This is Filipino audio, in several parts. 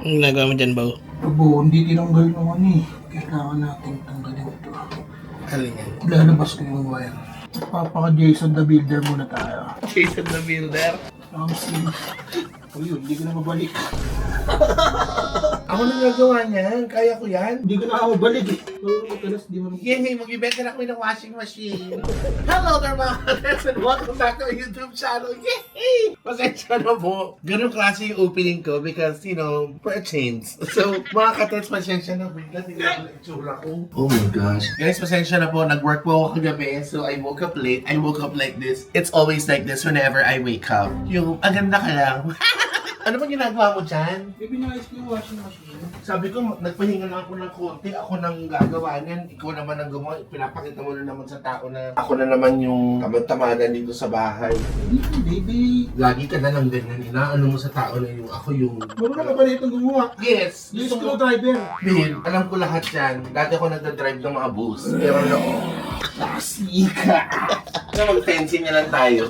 Ang ginagawa mo dyan, Bao? Abo, hindi tinanggal ng ano eh. Kailangan natin tanggalin ito. Alin yan? Lalabas ko yung wire. Papaka-Jason the Builder muna tayo. Jason the Builder. Ramsey. O yun, hindi ko na mabalik. Ako nang gagawa niyan. Kaya ko yan. Hindi ko na ako mabalik eh. Matalas di mo na Yay! Mag-ibenta na kami ng washing machine. Hello there mga katets and welcome back to our YouTube channel. Yay! Pasensya na po. Ganun klase yung opening ko because, you know, for a change. So, mga katets, pasensya na. Bigla tingnan ang itsura ko. Oh my gosh. Guys, pasensya na po. Nag-work po ako kagabi. So, I woke up late. I woke up like this. It's always like this whenever I wake up. Yung, ang ganda ka lang. Ano bang ginagawa mo dyan? Bibinayos ko yung washing machine. Sabi ko, nagpahinga lang ako ng konti. Ako nang gagawa niyan. Ikaw naman ang gumawa. Pinapakita mo na naman sa tao na ako na naman yung tamad-tamadan dito sa bahay. Hindi, baby. Lagi ka na lang ganyan. Inaano mo sa tao na yung ako yung... Marunong ka ba nito gumawa? Yes! Yung Gusto mo... screwdriver. Bill, alam ko lahat yan. Dati ako nagdadrive ng mga bus. Pero no. Klasika. Na mag-fancy niya lang tayo.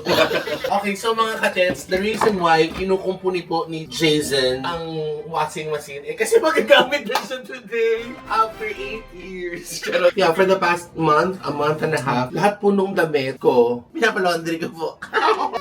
Okay, so mga katets, the reason why kinukumpuni po ni Jason ang washing machine kasi magagamit na siya today after 8 years. Pero yeah, for the past month, a month and a half, lahat po nung damit ko, pinapalaundry ko po.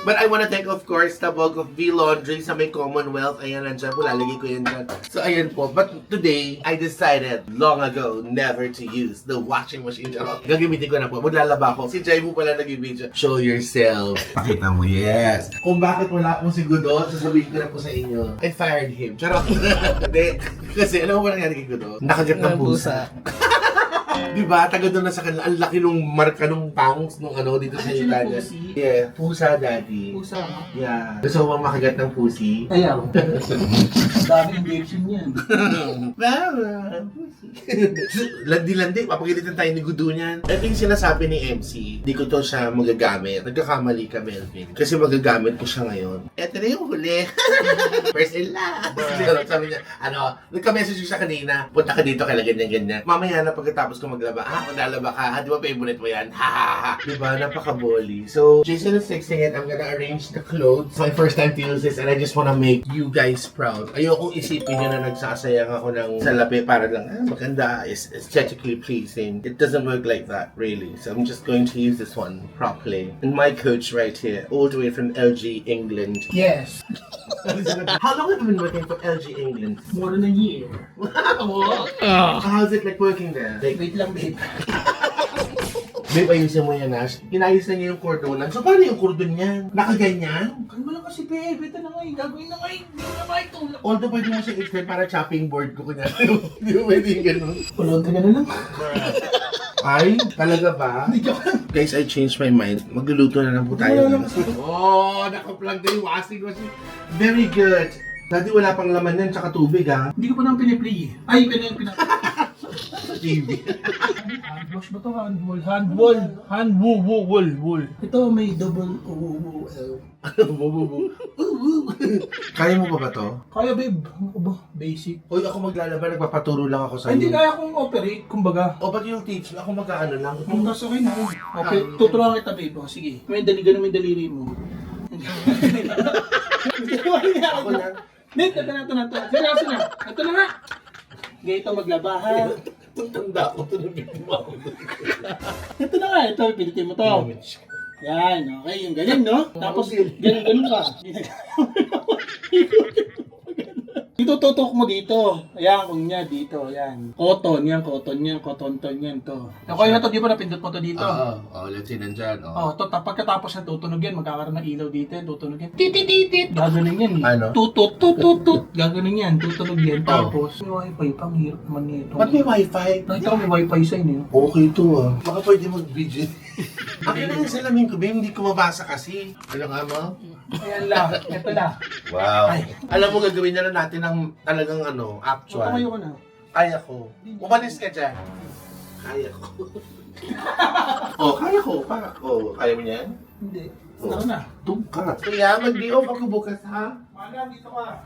But I wanna thank, of course, Tabog of V-Laundry sa may Commonwealth. Ayan, nandiyan po, lalagay ko yan dyan. So, ayan po. But today, I decided long ago never to use the washing machine. Gagamitin ko na po. Maglalaba ko. Si Jai po pala nag-video. Show yourself. Pakita mo, yes. Kung bakit wala akong si Godot, sasabihin ko na po sa inyo. I fired him. Charot. Hindi. Kasi alam mo ba nangyari kay Godot? Nakagat ng pusa. Diba? Taga doon na sa kanila. Ang laki nung marka nung pangs nung ano dito sa Italia. Yeah. Pusa, daddy. Pusa. Yeah. Gusto mo bang makagat ng pusi? Ayaw. Dami injection yan. Landi-landi, papagalitan tayo ni Gudu niyan. Ito yung sinasabi ni MC. Di ko to siya magagamit. Nagkakamali ka, Melvin. Kasi magagamit ko siya ngayon. Ito na yung huli. First and last. Sabi niya, nagka-message ko siya kanina. Punta ka dito, kaya ganyan-ganyan. Mamaya na pagkatapos ko maglaba. Maglalaba ka. Di ba favorite mo yan? Ha ha ha. Diba? Napaka-bully. So, Jason is fixing it. I'm gonna arrange the clothes. It's my first time to use this and I just wanna make you guys proud. Ayokong isipin nyo na nagsasayang ako ng salapi para lang, maganda, is aesthetically pleasing. It doesn't work like that, really. So I'm just going to use this one properly. And my coach right here, all the way from LG England. Yes. How long have you been working for LG England? More than a year. Wow! How's it like working there? Like, Wait lang, babe. babe, ayusin mo yan, Ash. Inayos na niya yung cordonan. So, paano yung cordon niyan? Nakaganyan? Kalma lang kasi, babe. Ito na nga eh. Gagawin na nga eh. Hindi ko na maitulak. Although, pwede mo siya extend para chopping board ko kunya. Hindi mo pwede yung ganun. Kulong ka na lang. Ay, talaga ba? Hindi joke lang. Guys, I changed my mind. Magluluto na lang po tayo. Wala lang kasi. Oh, naka-plug na yung washing machine. Very good. Dati wala pang laman yan, tsaka tubig ha. Hindi ko pa naman piniplay eh. Ay, ka na yung Sa TV. Handwash ba to? Handwall. Handwall. Handwall. Wool. Ito may double L. Kaya mo ba to? Kaya, babe. Ano ba? Basic. Uy, ako maglalaba, nagpapaturo lang ako sa Ay, hindi iyo. kaya kong operate, kumbaga. O, ba't yung teach? Ako mag-ano lang. Kung nasa akin mo. Okay, tuturuan kita, babe. O, sige. May ganun may daliri mo. Ako na. Net, ito na. Sige na. Ito na nga. Ganito maglaba, ha? Tanda ko ito na bigma ko. Ito na nga. Ito, pilitin mo to. Yan, okay. Yung galing, no? Tapos, ganun ka. Dito tutok mo dito. Ayan, kung niya dito. Ayan. Cotton yan. Cotton yan to. Okay na to, di ba napindot mo to dito? Oo, let's see, nandyan. Oh, to pagkatapos na tutunog yan, magkakaroon ng ilaw dito yan, tutunog yan. Tititit! Gaganon yan eh. Ano? Tutut. Gaganon yan, tutunog yan. Tapos, may wifi pang hirap naman nito. Ba't may wifi? Nakita ko may wifi sa inyo. Okay to ah. Baka pwede mag-video. Akin na yung salamin ko, babe. Hindi ko mabasa kasi. Ano nga mo? Ayan lang, ito lang. Wow. Ay. Alam mo, gagawin na lang natin ng talagang actual. Tumayo ko na. Kaya ko. Umalis ka dyan. Kaya ko. Kaya ko. Kaya mo yan? Hindi. Ako na. Tungka. Kaya mag-day off ako bukas, ha? Alam, dito ka.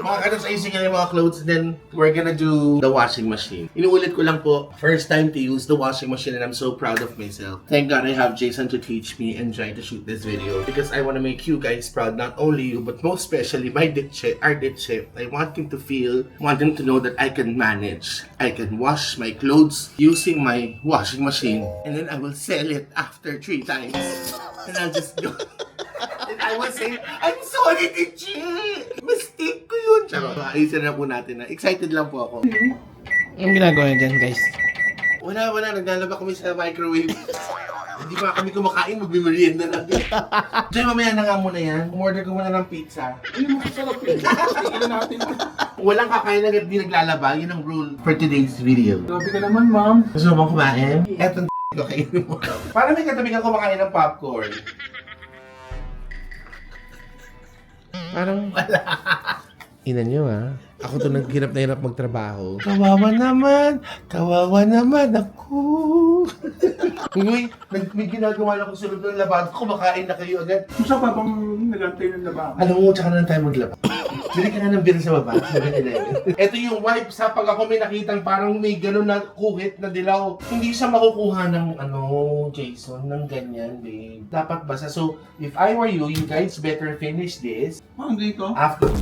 Mga katots, ayusin ka na yung mga clothes, then we're gonna do the washing machine. Inuulit ko lang po, first time to use the washing machine and I'm so proud of myself. Thank God I have Jason to teach me and try to shoot this video because I want to make you guys proud, not only you, but most especially my ditche, our ditche. I want him to want him to know that I can manage. I can wash my clothes using my washing machine and then I will sell it after 3 times. And I'll just go. And I will say, I'm sorry, Tichi! Mistake ko yun! Charot. Ayusin na po natin na. Excited lang po ako. Anong ginagawa niya dyan, guys? Wala. Naglalaba kami sa microwave. Hindi pa kami kumakain, magmimerienda na. Diyan, mamaya na nga muna yan. Umorder ko muna ng pizza. Ayun, masarap yun. Tignan natin. Walang kakain na di naglalaba. Yun ang rule for today's video. Grabe ka naman, ma'am. Gusto mo bang kumain? Etong ko kainin mo. Para may katabi ka kumakain ng popcorn. Parang wala. Ina nyo ako to naghirap na hirap magtrabaho. Kawawa naman ako. Uy, may ginagawa na ako sa loob ng labado. Kumakain na kayo agad. Gusto pa bang nagantay ng lababo? Alam mo, tsaka na tayo maglaba. Bili ka nga ng beer sa baba. Ito yung wipes ha. Pag ako may nakitang parang may gano'n na kuhit na dilaw, hindi siya makukuha ng Jason, ng ganyan, babe. Dapat basa. So, if I were you, you guys better finish this Dito? after.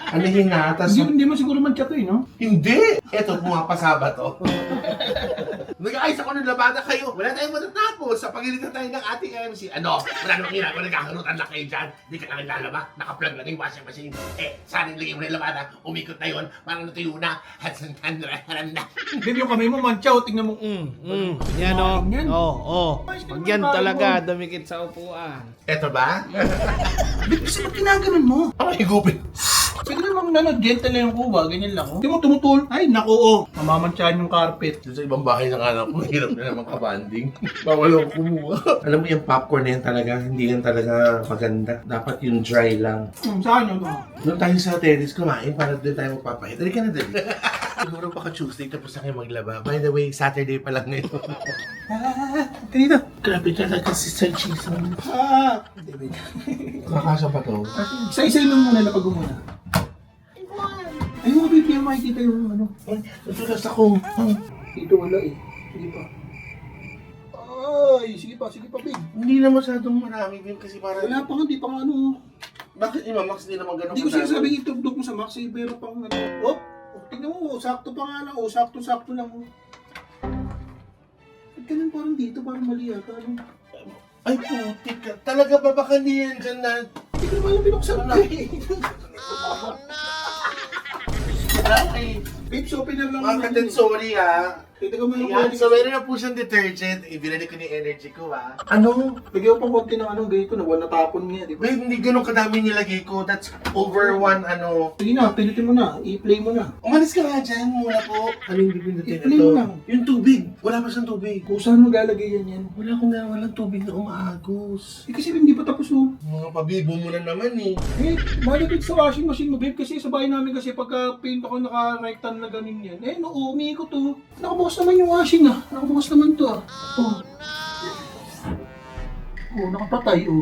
Anihin na, tas Hindi mo siguro man-chat eh, no? hindi! Eto, pumapasaba to. Nag-ayos ako ng labada kayo. Wala tayong matatapos sa pagilitan tayo ng ating MC. Ano? Wala namang ginagawa, nagkakarutan lang kayo dyan. Hindi ka na naglalaba. Naka-plug lang yung washing machine. Sana nilagay mo na yung labada. Umikot na yun. Parang natuyo na. Haranda. Babe, yung kamay mo man-chow. Tingnan mo. Yan o. Yan. Oo. Pag yan talaga, dumikit sa upuan. Eto ba? Babe, kasi ba't ginaganon mo? Ang higupin. Pwede namang gentle na yung kuha, ganyan lang. Hindi mo tumutol. Ay, naku, mamamantsahan yung carpet. Sa ibang bahay ng anak ko, hirap na naman kabanding. Bawal ako kumuha. Alam mo yung popcorn na yan talaga, hindi yan talaga maganda. Dapat yung dry lang. Saan yun? Doon tayo sa terrace kumain para doon tayo magpapahit. Dali ka na dali. Siguro baka Tuesday tapos na kayo maglaba. By the way, Saturday pa lang ngayon. Kanina. Grabe talaga si Sir Jason. David. Kakasa pa to. Isa-isa mo muna, lapag mo muna. Ay, mga baby, makikita yung ano. Ay, natulas ako. Dito wala eh. Sige pa. Ay, sige pa, babe. Hindi na masyadong marami din kasi parang... Wala pa nga, di pa nga ano. Bakit ni Max di naman ganun Hindi ko sinasabing itugdog mo sa Max, eh, pero pang ano. Oh, tingnan mo, sakto pa nga lang. Oh, sakto lang. At ganun parang dito, parang mali yata. Ano? Ay, putik ka. Talaga ba baka hindi yan dyan na... Hindi ko naman yung binuksan na eh. Ay, Babe, so open na lang. mga katin, sorry Ito ka mo yung Ayan, so meron na po siyang detergent. Ibinalik ko ni energy ko Ano? Lagyan ko pang konti ng ano, ganito na wala natapon niya, di ba? Wait, hindi ganun kadami nilagay ko. That's over one Sige na, pinutin mo na. I-play mo na. Umalis ka nga dyan muna po. Ano yung bibindutin I-play mo lang. Yung tubig. Wala pa siyang tubig. Kung saan mo lalagay yan? Walang tubig na umaagos. Eh kasi hindi pa tapos oh. Mga pabibo mo na naman eh. Eh, malapit sa washing machine mo, babe. Kasi sa bahay namin kasi pagka paint ako naka-rectan na ganun yan. Eh, no, umiikot to. Nakabukas naman yung washing Nakabukas naman to Oh. Oh, nakapatay oh.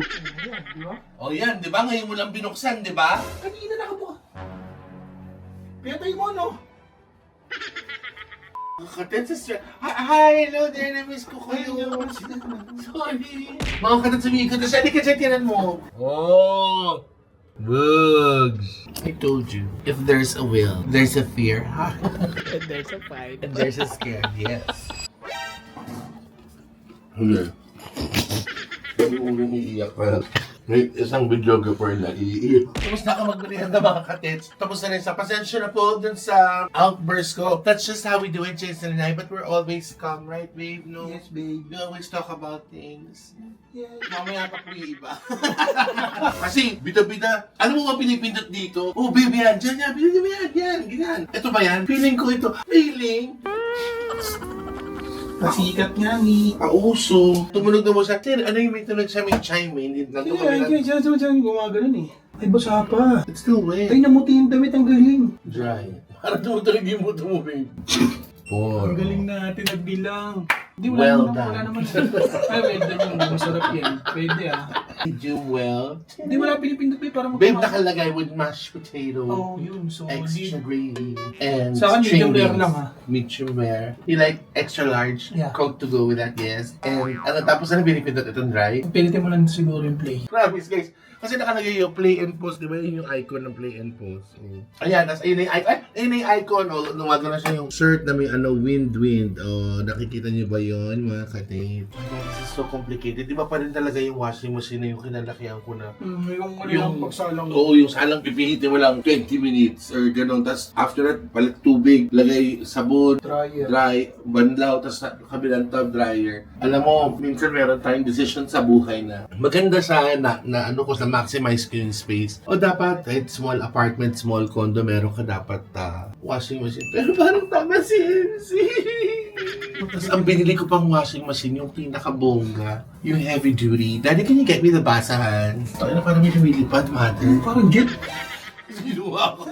Di ba? O yan, di ba? Ngayon mo lang binuksan, di ba? Kanina nakabukas. Pinatay mo, no? Katin sister. Hi, hello there. Na-miss ko kayo. Sorry. Mga katin sumikot na siya. Hindi ka dyan tinan mo. Oh. Bugs. I told you, if there's a will, there's a fear. And there's a fight. And there's a scare, yes. Hindi. Hindi mo iiyak pa. May isang videographer na iiyak. Tapos na ka magbalihan ng mga katits. Tapos na rin sa pasensya na po dun sa outburst ko. That's just how we do it, Jason and I. But we're always calm, right, babe? No? Yes, babe. We always talk about things. Yes. Mamaya pa po yung iba. Kasi, bida-bida. Alam mo ba pinipindot dito? Oh, baby, yan. Diyan yan. Pinipindot mo yan. Yan. Ganyan. Ito ba yan? Feeling ko ito. Feeling. Pasikat nga ni. Pauso. Tumunog na mo sa atin. Ano yung may tunog sa may chime? Hindi na Diyan, gumagano eh. Ay, basa pa. It's still wet. Ay, namuti yung damit, ang galing. Dry. Parang tumutunog yung buto mo, babe. Ang 4. galing natin nagbilang. Di, wala Well naman, done. wala naman. Ay, well done yun. Masarap yan. Pwede Medium well. Hindi, wala pinipindot pa para Babe, nakalagay with mashed potato, Oh, yun. So, extra gravy, and Sa akin, medium string rare beans. lang, ha? Medium rare. You like extra large? Yeah. Coke to go with that, yes. And tapos ano binipindot itong dry? pilitin mo lang siguro yung play. Promise guys. Kasi nakalagay yung play and pause, di ba? Yun yung icon ng play and pause. Ayan, tas ayun na yung icon. Ayun na yung icon. O, lumago na siya yung shirt na may wind. O, nakikita niyo ba yun, mga katate? This is so complicated. Di ba pa rin talaga yung washing machine na yung kinalakihan ko na? Yung pagsalang. Oo, yung salang pipihitin mo lang 20 minutes or gano'n. Tapos after that, palit tubig, lagay sabon, Dryer. dry, banlaw, tapos kabilang tab dryer. Alam mo, minsan meron tayong decision sa buhay na maganda siya na ano ko sa maximize ko yung space. O dapat, kahit small apartment, small condo, meron ka dapat washing machine. Pero parang tama si MC. Tapos ang binili ko pang washing machine, yung pinakabongga, yung heavy duty. Daddy, can you get me the basahan? Ito na parang may lumilipad, mother. Parang jet. Ginawa ko.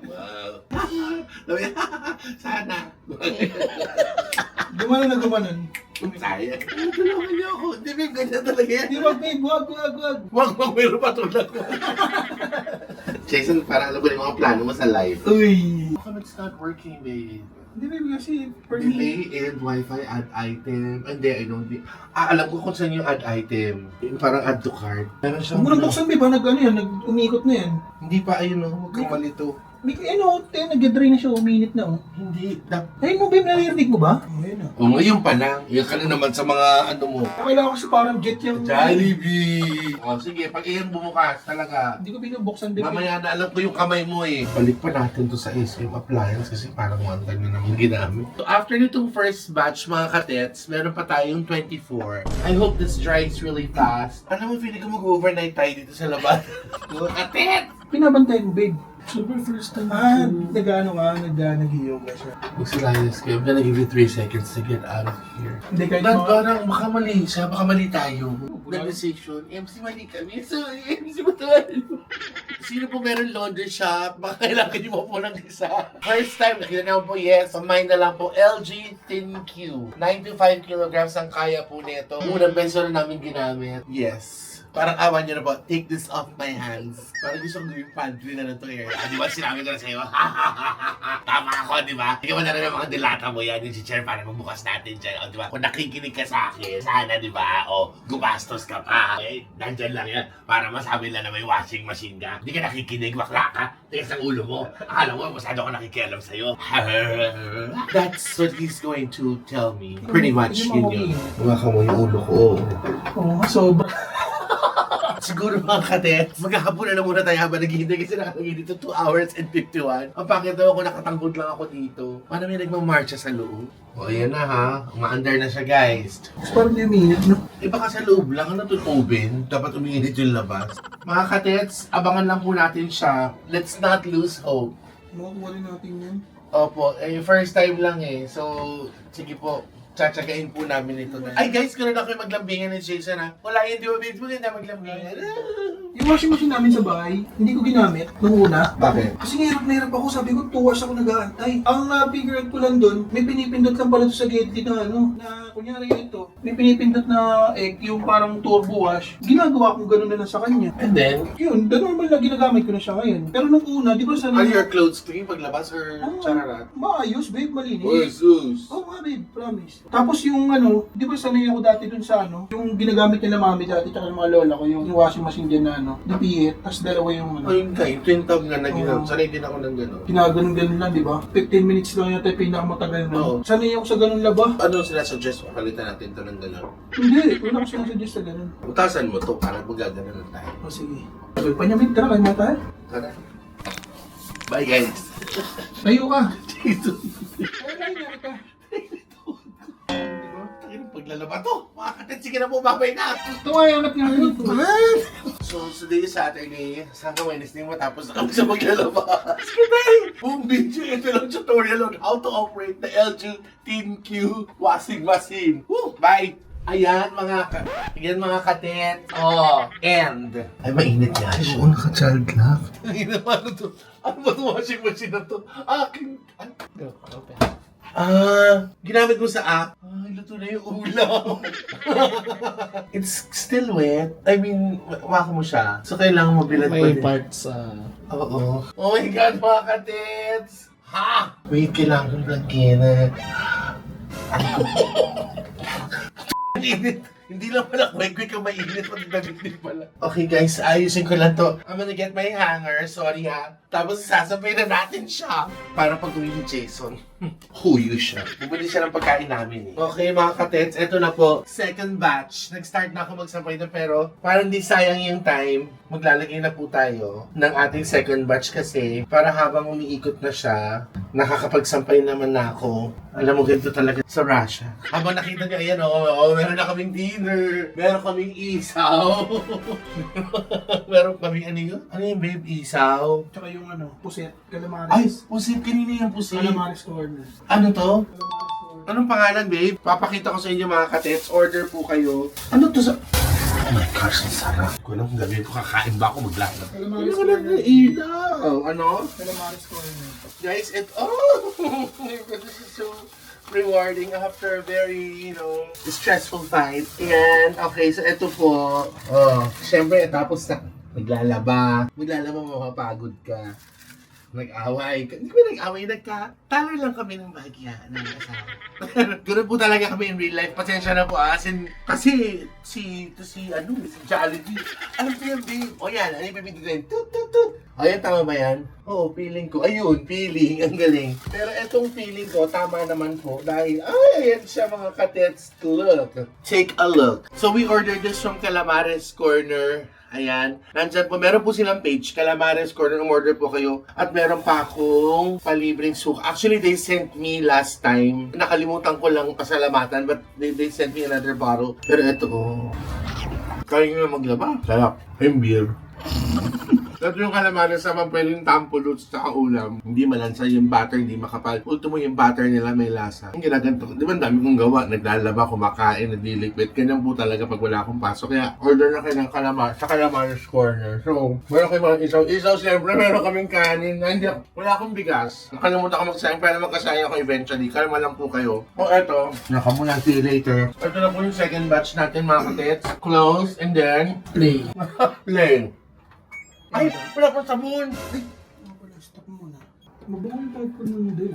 Wow. Sabi, sana. Gumanon na gumanon. Sayang. Tulungan niyo ako. Hindi, babe, ganyan talaga yan. Di ba, babe? Wag. Wag, meron pa tulad ko. Jason, parang alam ko yung mga plano mo sa life. Uy. How come it's not working, babe? Hindi, babe, kasi for me. Delay and Wi-Fi add item. Hindi, I don't think. Alam ko kung saan yung add item. Yung parang add to cart. Meron Huwag siyang... mo nang buksan, babe, ha? Umikot na yan. Hindi pa, ayun o. Huwag kang malito. May nag-dry na siya, uminit na, oh. Hindi. Ayun mo, babe, naririnig mo ba? Ayun, O, ngayon pa lang. Yan ka na naman sa mga ano mo. Kailangan kasi parang jet yung... Jollibee! O, sige. Pag iyan bumukas, talaga. Hindi ko binubuksan, babe. Mamaya na alam ko yung kamay mo eh. Balik pa natin to sa SM Appliance kasi parang one time na naman ginamit. So after nitong first batch mga katets, meron pa tayong 24. I hope this dries really fast. Alam mo, feeling ko mag-overnight tayo dito sa labas. Mga katets! Pinabantay mo, babe. Super first time. Nag-yoga siya. Magsilayas kayo. I'm gonna give you 3 seconds to get out of here. Hindi, kahit But mga... parang baka mali siya, baka mali tayo. The decision, MC mali kami. So, MC mo to. Sino po meron laundry shop? Baka kailangan niyo po ng isa. First time, nakita naman po, yes. Pamain na lang po, LG Thin Q. 95 kilograms ang kaya po nito. Unang beso na namin ginamit. Yes. Parang awan nyo na po, take this off my hands. Parang gusto kong gawing pantry na lang to eh. Di ba sinabi ko na sa'yo? Tama ako, di ba? Ikaw na rin ang mga dilata mo yan, yung chair para magbukas natin dyan. O, di ba? Kung nakikinig ka sa akin, sana, di ba? O, gumastos ka pa. Eh, nandyan lang yan. Para masabi lang na may washing machine ka. Hindi ka nakikinig, bakla ka. Tigas ang ulo mo. Akala mo, masyado ka nakikialam sa'yo. That's what he's going to tell me. Pretty much, yun yun. Baka mo yung ulo ko. Oo, sobra. Siguro mga katets, magkakapunan na muna tayo habang naghihintay kasi nakalagay dito 2 hours and 51. Ang pangit daw ako, nakatanggod lang ako dito. Paano may nagmamarcha sa loob? O, ayan na ha. Umaandar na siya, guys. Parang may minute, no? Eh baka sa loob lang, ano to oven? Dapat umiinit yung labas. Mga katets, abangan lang po natin siya. Let's not lose hope. Makukuha rin natin yan. Opo, eh first time lang eh. So, sige po. Tsatsagain po namin ito na. Ay guys, ganoon ako yung maglambingan ni Jason ha. Wala yun, di ba? Maganda maglambingan. Yung washing machine namin sa bahay, hindi ko ginamit nung una. Bakit? Kasi hirap ako, sabi ko, 2 hours ako nag-aantay. Ang na-figure out ko lang doon, may pinipindot lang pala sa gate na kunyari ito, may pinipindot na egg, yung parang turbo wash. Ginagawa kong gano'n na lang sa kanya. And then, Yun, normal na ginagamit ko na siya ngayon. Pero nung una, di ba are your clothes clean paglabas or chararat? maayos, babe, malinis. Uy, sus! Oo nga, babe, promise. Tapos yung di ba sanay ako dati dun sa yung ginagamit nila mami dati tsaka ng mga lola ko, yung washing machine dyan na napiit, tapos dalawa yung Ayun kayo, twin tub nga na Oo. ginagawa. Sanay din ako ng gano'n. Ginaganon-ganon lang, di ba? 15 minutes lang yata yung pinakamatagal na. Oo. Sanay ako sa ganun laba. Ano sinasuggest mo? Palitan natin ito ng gano'n. Hindi, wala ko sinasuggest sa ganun. Utasan mo to para magagano'n tayo. O sige. Sabi, panyamit, tara, kayo mga tayo. Tara. Bye guys! Tayo ka. Jesus! Ay, nangyari ka. Paglalaba to! Mga katet, sige na po, babay na! Ito nga, angat nga dito. So, today is Saturday. Sana Wednesday matapos na kami sa maglalaba. Sige, buong video. Ito lang tutorial on how to operate the LG Thin Q washing machine. Woo! Bye! Ayan mga katet. Oh, and... Ay, mainit yan. Oo, naka-child lock. Ano to? Ano ba itong washing machine na to? Aking... Go, open. Ginamit mo sa app? Luto na yung ulam. It's still wet. I mean, waka mo siya. So, kailangan mabilad pa May din. parts Oo. Oh my God, mga katits! Ha! Wait, kailangan kong lagyan. Init. Hindi lang pala quick ka mainit. Pati damit din pala. Okay guys, ayusin ko lang to. I'm gonna get my hanger. Sorry ha. Tapos sasabay na natin siya. Para pag uwi ni Jason. Huyo siya. Bumili siya ng pagkain namin eh. Okay mga katets, eto na po. Second batch. Nag-start na ako magsampay na pero parang di sayang yung time. Maglalagay na po tayo ng ating second batch kasi para habang umiikot na siya, nakakapagsampay naman na ako. Alam mo, ganito talaga sa Russia. Habang nakita niyo, ayan meron na kaming dinner. Meron kaming isaw. Meron kaming ano yun? Ano yung babe? Isaw? Tsaka yung puset, Ay, calamares. pusit. Kanina yung pusit. Calamares corner. Ano to? Calamares corner. Anong pangalan, babe? Papakita ko sa inyo mga katets. Order po kayo. Ano to sa... Oh my gosh, ang sarap. Kung anong gabi ko, kakain ba ako maglalab? Calamares Ano corner. na ilaw? Ano? Calamares corner. Guys, this is so rewarding after a very, stressful fight. And, okay, so ito po. Siyempre, tapos na. Maglalaba, mapapagod ka. Nag-away. Hindi ko nag-away, talo lang kami ng bahagya ng asawa. Ganun po talaga kami in real life. Pasensya na po kasi si Jollibee. Alam ko yan, babe. O yan, ano yung pipindutin? Tut, tut, tut. O yan, tama ba yan? Oo, feeling ko. Ayun, feeling. Ang galing. Pero etong feeling ko, tama naman po. Dahil, ayan siya mga katets. Look. Take a look. So we ordered this from Calamares Corner. Ayan. Nandyan po, meron po silang page, Calamares Corner, umorder po kayo. At meron pa akong palibreng suka. Actually, they sent me last time. Nakalimutan ko lang pasalamatan, but they sent me another bottle. Pero ito, kaya nyo na maglaba. Sarap. Yung beer. Ito yung calamares naman pwedeng tampuluts sa ulam. Hindi malansa yung butter, hindi makapal. Ultimo yung butter nila may lasa. Ang ginaganto, di ba ang dami kong gawa? Naglalaba, kumakain, nagliliquid. Ganyan po talaga pag wala akong pasok. Kaya order na kayo ng sa Calamares Corner. So, meron kayo mga isaw. Isaw, siyempre, meron kaming kanin. Wala akong bigas. Nakalimutan ko magsayang, pero magkasayang ako eventually. Kalma lang po kayo. O eto, nakamulan, see you later. Ito na po yung second batch natin mga katets. Close, and then, Play. play. Ay, wala pang sabon! Ay, Wala, stop muna. Mabuong type ko nun din.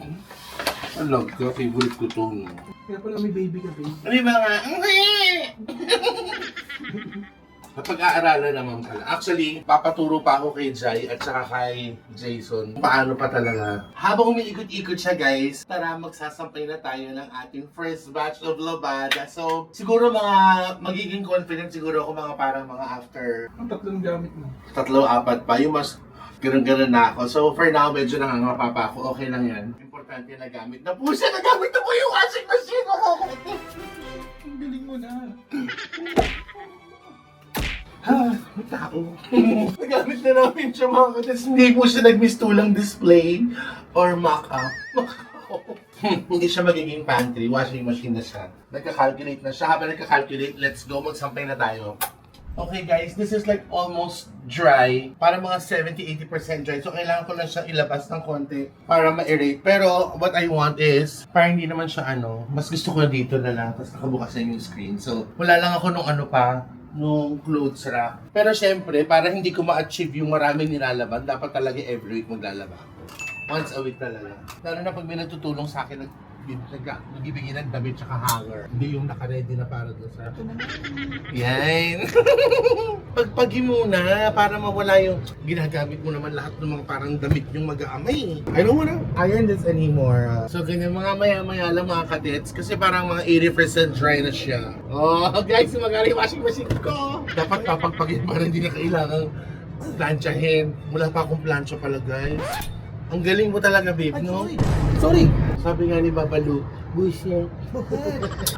alam ko, favorite ko to. Kaya pala may baby ka, baby. Ano yung mga... Kapag-aaralan naman pala. Actually, papaturo pa ako kay Jai at saka kay Jason. Paano pa talaga. Habang umiikot-ikot siya guys, tara magsasampay na tayo ng ating first batch of labada. So, siguro magiging confident siguro ako parang mga after Ang tatlong gamit mo. 3-4 pa. Yung mas ganun-ganun na ako. So, for now, medyo nangangapa pa ako. Okay lang yan. Importante na gamit na po siya. Nagamit na po yung washing machine ko. Ang galing mo na. May tao. Nagamit na namin siya mga katas. Hindi po siya nagmistulang display or mock-up. Hindi siya magiging pantry. Washing machine na siya. Nagka-calculate na siya. Habang nagka-calculate, let's go. Magsampay na tayo. Okay guys, this is like almost dry. Para mga 70-80% dry. So kailangan ko lang siyang ilabas ng konti para ma-aerate. Pero what I want is, para hindi naman siya mas gusto ko dito na lang. Tapos nakabukas na yung screen. So wala lang ako nung nung clothes rack. Pero syempre, para hindi ko ma-achieve yung maraming nilalaban, dapat talaga every week maglalaba ako. Once a week talaga. Lalo na pag may nagtutulong sa akin, nagbibigay ng damit tsaka hanger. Hindi yung naka-ready na para doon sa... Yan! Pagpagi muna, para mawala yung ginagamit mo naman lahat ng mga parang damit yung mag-aamay. I don't wanna iron this anymore. So ganyan mga maya-maya lang mga katets kasi parang mga 80% dry na siya. Oh guys, magaling washing machine ko! Dapat papagpagin para hindi na kailangang planchahin. Wala pa akong plancha pala guys. Ang galing mo talaga babe, no? Sorry. Sabi nga ni Babalu, bullshit.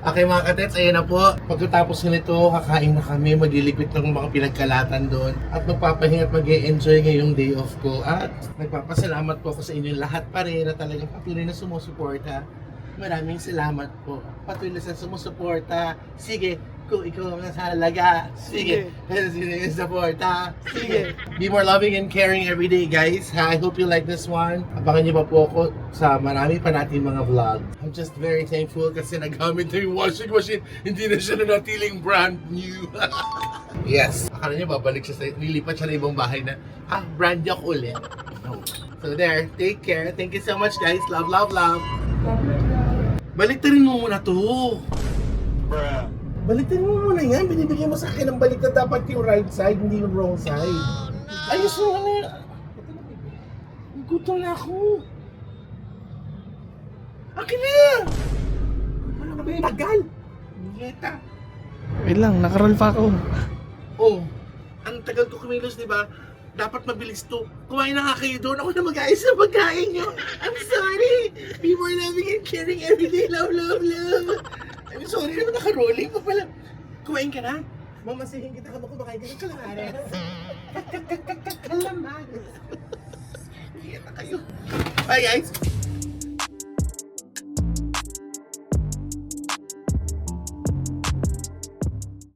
Okay mga katets, ayan na po. Pagkatapos nito, kakain na kami, magliliquid ng mga pinagkalatan doon. At magpapahinga at mag-e-enjoy ngayong day off ko. At nagpapasalamat po ako sa inyo lahat pa rin na talagang patuloy na sumusuporta. Maraming salamat po. Patuloy na sumusuporta. Sige, kung ikaw ang nasa halaga. Sige. Sino yung support, ha? Sige. Be more loving and caring every day, guys. Ha? I hope you like this one. Abangan niyo pa po ako sa marami pa natin mga vlog. I'm just very thankful kasi nagamit na yung washing machine. Hindi na siya nanatiling brand new. Yes. Akala niya babalik siya sa nilipat siya na ibang bahay na brand new ako ulit. No. So there, take care. Thank you so much, guys. Love, love, love. Baliktarin mo muna to. Baliktarin mo muna yan. Binibigyan mo sa akin ng baliktad. Dapat yung right side, hindi yung wrong side. Ayos mo ano yan. Gutom na ako. Akin na! Ano ka ba yung tagal? Nieta. Wait lang, nakaroll pa ako. Oh, ang tagal ko kumilos, di ba? Dapat mabilis to. Kumain na nga kayo doon. Ako na mag-ayos sa pagkain nyo. I'm sorry. Be more loving and caring every day. Love, love, love. I'm sorry naman naka-rolling pa pala. Kumain ka na? Mamasihin kita habang kumakain ka ng kalamares. Kalamares. Iyan na kayo. Bye guys.